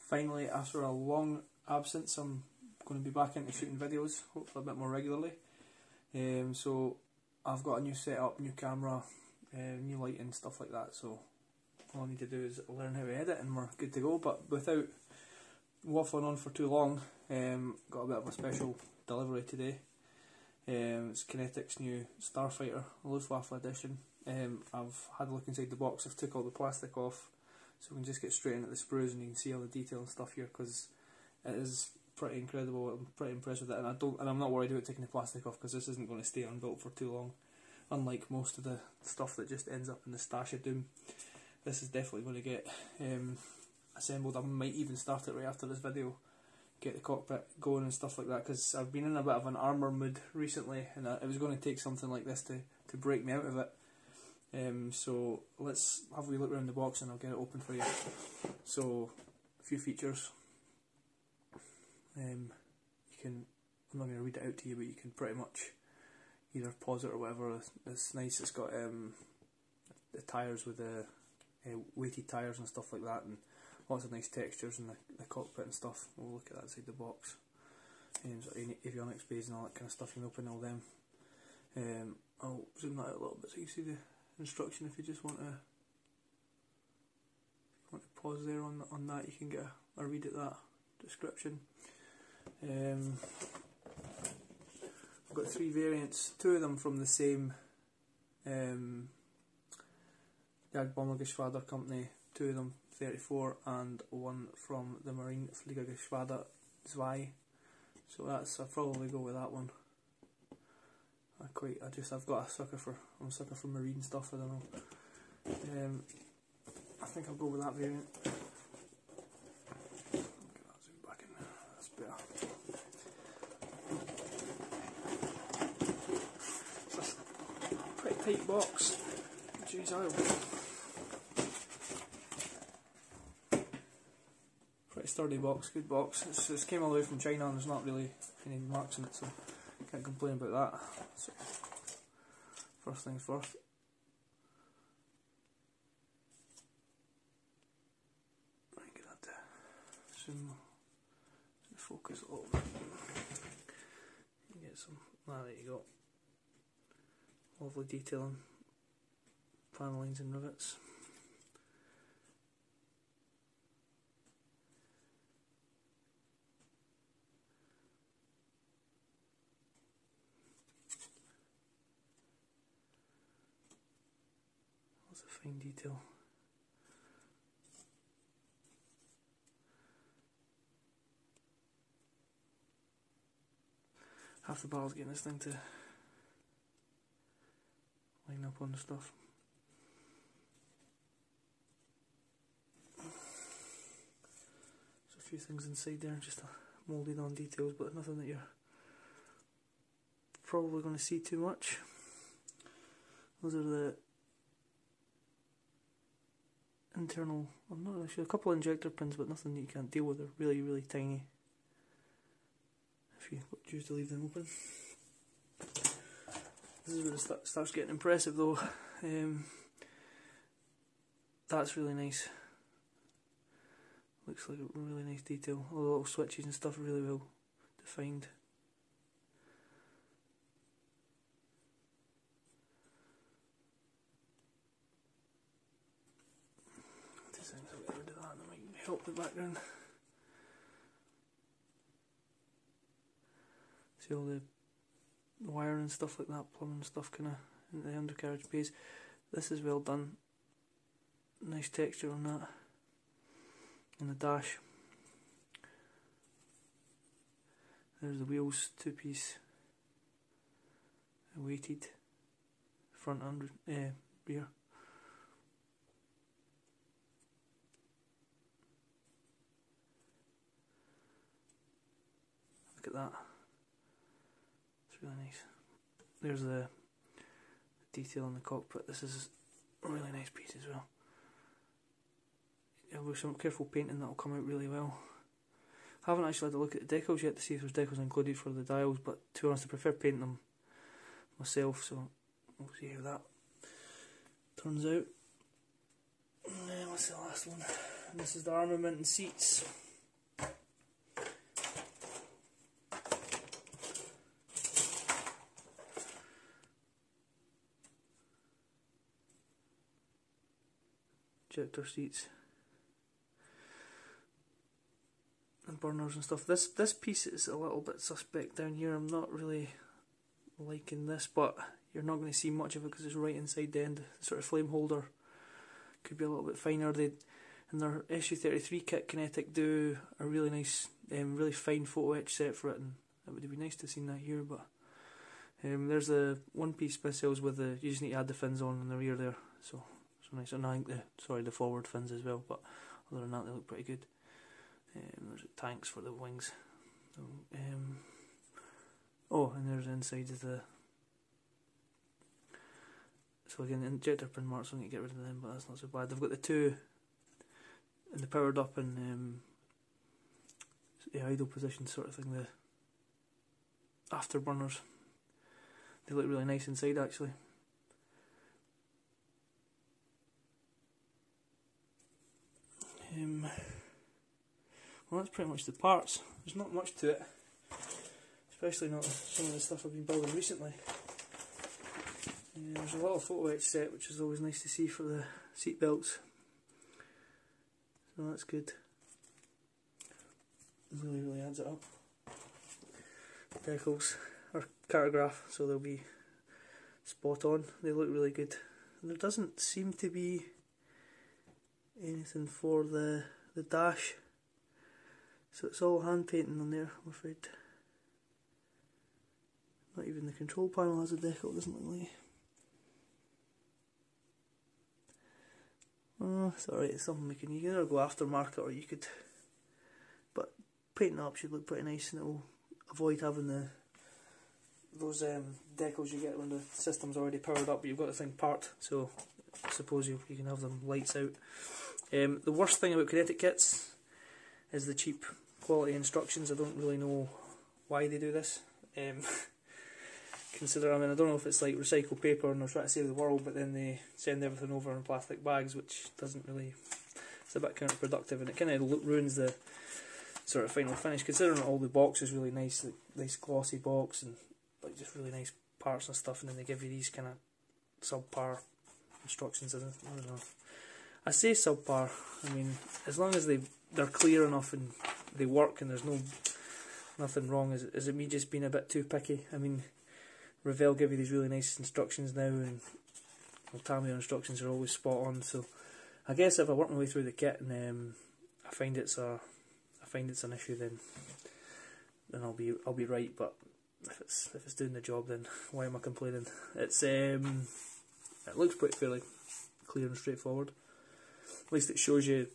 Finally, after a long absence, I'm going to be back into shooting videos, hopefully a bit more regularly. So I've got a new setup, new camera, new lighting, stuff like that, so all I need to do is learn how to edit and we're good to go. But without waffling on for too long, got a bit of a special delivery today. It's Kinetic's new Starfighter Luftwaffe edition. I've had a look inside the box, I've took all the plastic off, so we can just get straight into the sprues and you can see all the detail and stuff here, because it is pretty incredible. I'm pretty impressed with it, and I'm not worried about taking the plastic off because this isn't going to stay unbuilt for too long. Unlike most of the stuff that just ends up in the stash of doom, this is definitely going to get assembled. I might even start it right after this video, get the cockpit going and stuff like that, because I've been in a bit of an armour mood recently, and it was going to take something like this to break me out of it. So let's have a wee look around the box and I'll get it open for you. So a few features. You can, I'm not going to read it out to you, but you can pretty much either pause it or whatever. It's nice. It's got the tyres with the weighted tyres and stuff like that, and lots of nice textures in the cockpit and stuff. We'll look at that inside the box. So avionics bays and all that kind of stuff. You can open all them. I'll zoom that out a little bit so you see the instruction. If you just want to pause there on that, you can get a read at that description. I've got 3 variants, 2 of them from the same Jagdbombergeschwader company, 2 of them 34 and 1 from the Marine Fliegergeschwader 2. So I'll probably go with that one. I'm a sucker for marine stuff, I don't know. I think I'll go with that variant. Zoom back in there, that's better. It's a pretty tight box. Jeez, pretty sturdy box, good box. It's came all the way from China and there's not really any marks in it, so can't complain about that. So, first things first. Get that to zoom and focus a little bit. Get some. There you go. Lovely detailing, panellings and rivets. Lots of fine detail. Half the battle's getting this thing to line up on the stuff. There's a few things inside there, just moulded on details, but nothing that you're probably going to see too much. Those are the internal, I'm not really sure, a couple of injector pins, but nothing that you can't deal with. They're really, really tiny if you choose to leave them open. This is where it starts getting impressive though. That's really nice. Looks like a really nice detail. All the little switches and stuff are really well defined. These things, I'll get rid of that and that might help the background. See all the wire and stuff like that, plumbing stuff kind of in the undercarriage bays. This is well done. Nice texture on that. On the dash. There's the wheels, 2-piece, weighted, front and rear. Look at that. It's really nice. There's the detail on the cockpit. This is a really nice piece as well. With some careful painting, that'll come out really well. I haven't actually had a look at the decals yet to see if there's decals included for the dials, but to be honest, I prefer painting them myself, so we'll see how that turns out. And then what's the last one? And this is the armament and seats. ejector seats and burners and stuff. This piece is a little bit suspect down here. I'm not really liking this, but you're not going to see much of it because it's right inside the end. The sort of flame holder could be a little bit finer. They, in their SU-33 kit, Kinetic do a really nice, really fine photo etch set for it, and it would be nice to have seen that here. But there's the one-piece missiles with the, you just need to add the fins on in the rear there, so nice. And I think the forward fins as well, but other than that they look pretty good. There's tanks for the wings. Oh, and there's the inside of the. So again, the injector pin marks, I need to get rid of them, but that's not so bad. They've got the two in the powered up and the idle position sort of thing, the afterburners. They look really nice inside actually. Well, that's pretty much the parts. There's not much to it, especially not some of the stuff I've been building recently. There's a lot of photo etch set, which is always nice to see for the seat belts, so that's good. Really adds it up. Decals are cartograph, so they'll be spot on. They look really good. And there doesn't seem to be anything for the dash, so it's all hand painting on there, I'm afraid. Not even the control panel has a decal, doesn't look like. Oh, it's alright, it's something you can either go aftermarket or you could, but painting up should look pretty nice, and it will avoid having those decals you get when the system's already powered up but you've got the thing parked, so I suppose you can have them lights out. The worst thing about Kinetic kits is the cheap quality instructions. I don't really know why they do this. Consider, I mean, I don't know if it's like recycled paper and they're trying to save the world, but then they send everything over in plastic bags, which doesn't really, it's a bit counterproductive, and it kind of ruins the sort of final finish. Considering all the box is really nice, like nice glossy box and like just really nice parts and stuff, and then they give you these kind of subpar instructions. I don't know. I say subpar. I mean, as long as they're clear enough and they work and there's nothing wrong. Is it me just being a bit too picky? I mean, Revell give you these really nice instructions now, and Tamiya instructions are always spot on. So I guess if I work my way through the kit and I find it's an issue, then I'll be right. But if it's doing the job, then why am I complaining? It's it looks pretty fairly clear and straightforward. At least it shows you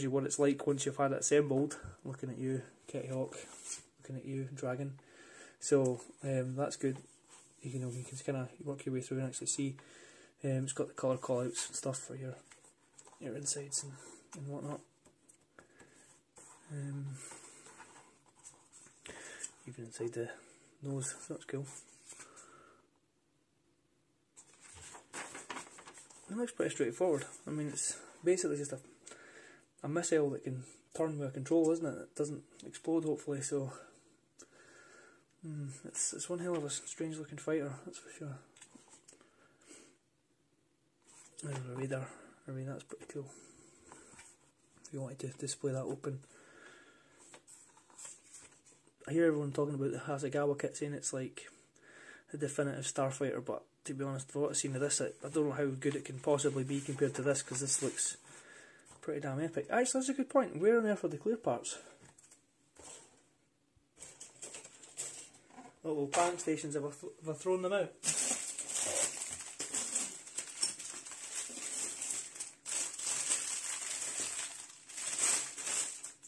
what it's like once you've had it assembled. Looking at you, Kitty Hawk. Looking at you, Dragon. So that's good. You can kind of work your way through and actually see. It's got the colour callouts and stuff for your insides and whatnot. Even inside the nose, so that's cool. It looks pretty straightforward. I mean, it's basically just a missile that can turn with a control, isn't it? It doesn't explode, hopefully. So it's one hell of a strange looking fighter, that's for sure. There's a radar. I mean, that's pretty cool. If you wanted to display that open. I hear everyone talking about the Hasegawa kit, saying it's like a definitive Starfighter, but to be honest, for what I've seen of this, I don't know how good it can possibly be compared to this, because this looks pretty damn epic. Actually, that's a good point. Where on earth are the clear parts? Oh, well, panic stations, have I thrown them out?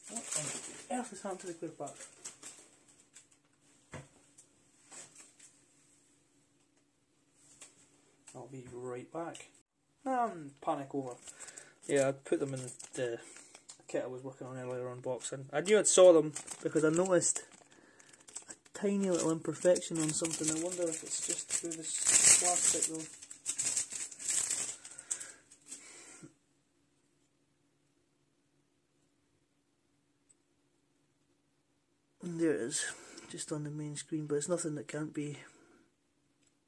What on earth has happened to the clear parts? I'll be right back. Panic over. Yeah, I put them in the kit I was working on earlier on box, and I knew I'd saw them because I noticed a tiny little imperfection on something. I wonder if it's just through this plastic though. And there it is, just on the main screen, but it's nothing that can't be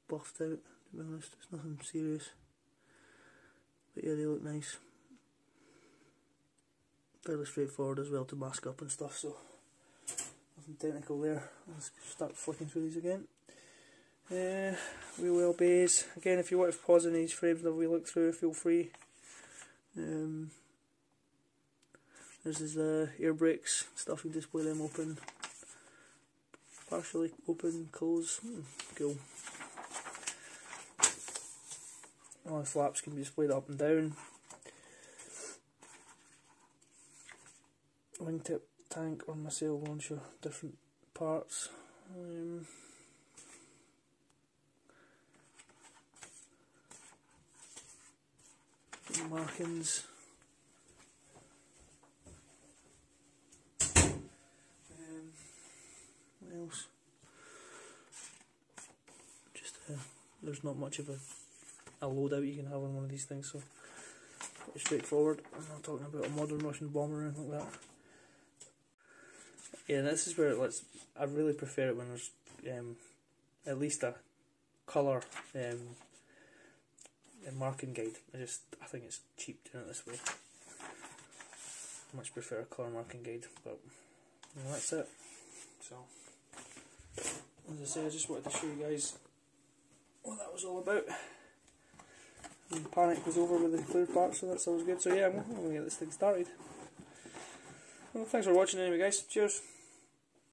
buffed out, to be honest. It's nothing serious. But yeah, they look nice. Fairly straightforward as well to mask up and stuff, so nothing technical there. Let's start flicking through these again. Wheel well bays. Again, if you want to pause in these frames and have a wee look through, feel free. This is air brakes, stuff, you display them open, partially open, close, cool. All the flaps can be displayed up and down. Wingtip, tank or missile launcher, different parts. Markings. What else? Just there's not much of a loadout you can have on one of these things, so pretty straightforward. I'm not talking about a modern Russian bomber or anything like that. Yeah, this is where I really prefer it when there's at least a colour marking guide. I think it's cheap doing it this way. I much prefer a colour marking guide, but that's it. So, as I say, I just wanted to show you guys what that was all about. And panic was over with the clear parts, so that's always good. So yeah, I'm going to get this thing started. Well, thanks for watching anyway, guys. Cheers.